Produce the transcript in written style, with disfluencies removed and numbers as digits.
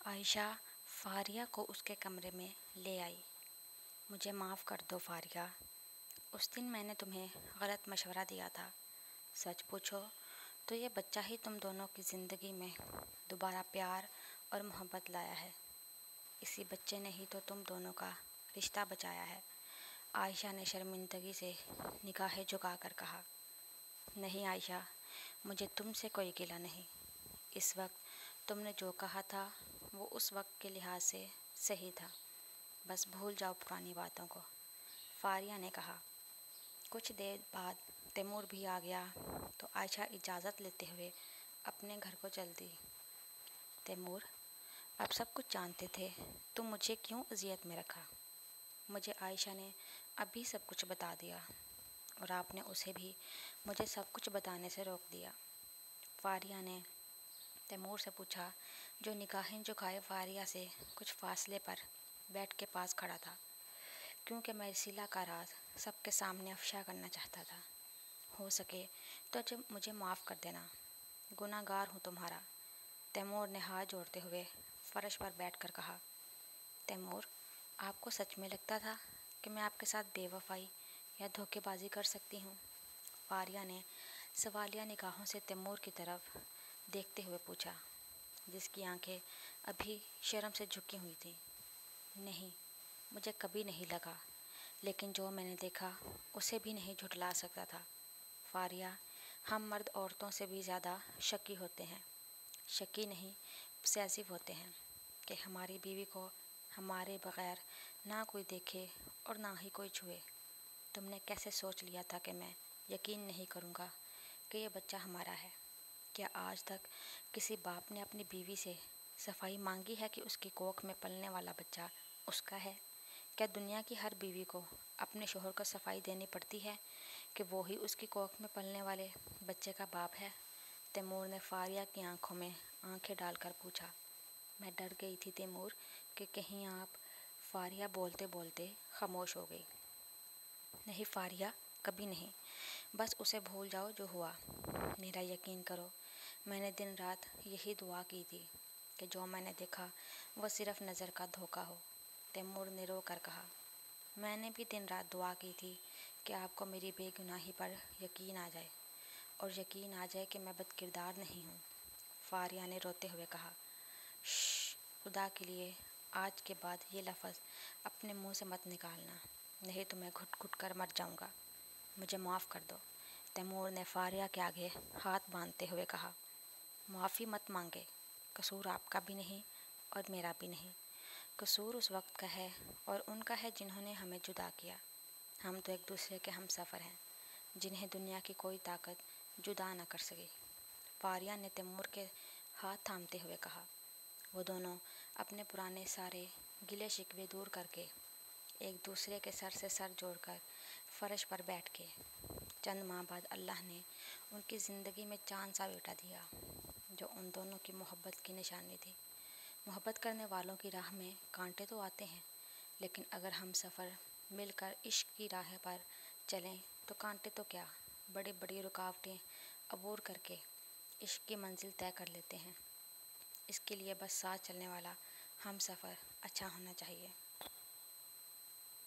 عائشہ فاریہ کو اس کے کمرے میں لے آئی۔ مجھے معاف کر دو فاریہ، اس دن میں نے تمہیں غلط مشورہ دیا تھا۔ سچ پوچھو تو یہ بچہ ہی تم دونوں کی زندگی میں دوبارہ پیار اور محبت لایا ہے۔ اسی بچے نے ہی تو تم دونوں کا رشتہ بچایا ہے۔ عائشہ نے شرمندگی سے نگاہیں جھکا کر کہا۔ نہیں عائشہ، مجھے تم سے کوئی گلہ نہیں۔ اس وقت تم نے جو کہا تھا وہ اس وقت کے لحاظ سے صحیح تھا، بس بھول جاؤ پرانی باتوں کو، فاریہ نے کہا۔ کچھ دیر بعد تیمور بھی آ گیا تو عائشہ اجازت لیتے ہوئے اپنے گھر کو چل دی۔ تیمور، اب سب کچھ جانتے تھے، تم مجھے کیوں اذیت میں رکھا؟ مجھے عائشہ نے ابھی سب کچھ بتا دیا اور آپ نے اسے بھی مجھے سب کچھ بتانے سے روک دیا، فاریہ نے تیمور سے پوچھا، جو نگاہیں جھکائے فاریہ سے کچھ فاصلے پر بیڈ کے پاس کھڑا تھا، کیونکہ میں رسیلہ کا راز سب کے سامنے افشا کرنا چاہتا تھا۔ ہو سکے تو مجھے معاف کر دینا، گناہ گار ہوں تمہارا، تیمور نے ہاتھ جوڑتے ہوئے فرش پر بیٹھ کر کہا۔ تیمور، آپ کو سچ میں لگتا تھا کہ میں آپ کے ساتھ بے وفائی یا دھوکے بازی کر سکتی ہوں؟ فاریہ نے سوالیہ نگاہوں سے تیمور کی طرف دیکھتے ہوئے پوچھا، جس کی آنکھیں ابھی شرم سے جھکی ہوئی تھیں۔ نہیں، مجھے کبھی نہیں لگا، لیکن جو میں نے دیکھا اسے بھی نہیں جھٹلا سکتا تھا۔ فاریہ، ہم مرد عورتوں سے بھی زیادہ شکی ہوتے ہیں، شکی نہیں پوسیسیو ہوتے ہیں، کہ ہماری بیوی کو ہمارے بغیر نہ کوئی دیکھے اور نہ ہی کوئی چھوئے۔ تم نے کیسے سوچ لیا تھا کہ میں یقین نہیں کروں گا کہ یہ بچہ ہمارا ہے؟ کیا آج تک کسی باپ نے اپنی بیوی سے صفائی مانگی ہے کہ اس کی کوکھ میں پلنے والا بچہ اس کا ہے؟ کیا دنیا کی ہر بیوی کو اپنے شوہر کو صفائی دینی پڑتی ہے کہ وہی اس کی کوکھ میں پلنے والے بچے کا باپ ہے؟ تیمور نے فاریہ کی آنکھوں میں آنکھیں ڈال کر پوچھا۔ میں ڈر گئی تھی تیمور کہ کہیں آپ… فاریہ بولتے بولتے خاموش ہو گئی۔ نہیں فاریہ، کبھی نہیں، بس اسے بھول جاؤ جو ہوا۔ میرا یقین کرو، میں نے دن رات یہی دعا کی تھی کہ جو میں نے دیکھا وہ صرف نظر کا دھوکہ ہو، تیمور نے رو کر کہا۔ میں نے بھی دن رات دعا کی تھی کہ آپ کو میری بے گناہی پر یقین آ جائے، اور یقین آ جائے کہ میں بد کردار نہیں ہوں، فاریہ نے روتے ہوئے کہا۔ شش، خدا کے لیے آج کے بعد یہ لفظ اپنے منہ سے مت نکالنا، نہیں تو میں گھٹ گھٹ کر مر جاؤں گا، مجھے معاف کر دو، تیمور نے فاریہ کے آگے ہاتھ باندھتے ہوئے کہا۔ معافی مت مانگے، قصور آپ کا بھی نہیں اور میرا بھی نہیں، قصور اس وقت کا ہے اور ان کا ہے جنہوں نے ہمیں جدا کیا۔ ہم تو ایک دوسرے کے ہم سفر ہیں، جنہیں دنیا کی کوئی طاقت جدا نہ کر سکے، فاریہ نے تیمور کے ہاتھ تھامتے ہوئے کہا۔ وہ دونوں اپنے پرانے سارے گلے شکوے دور کر کے ایک دوسرے کے سر سے سر جوڑ کر فرش پر بیٹھ کے چند ماہ بعد اللہ نے ان کی زندگی میں چاند سا بیٹا دیا، جو ان دونوں کی محبت کی نشانی تھی۔ محبت کرنے والوں کی راہ میں کانٹے تو آتے ہیں، لیکن اگر ہم سفر مل کر عشق کی راہ پر چلیں تو کانٹے تو کیا، بڑی بڑی رکاوٹیں عبور کر کے عشق کی منزل طے کر لیتے ہیں۔ اس کے لیے بس ساتھ چلنے والا ہم سفر اچھا ہونا چاہیے۔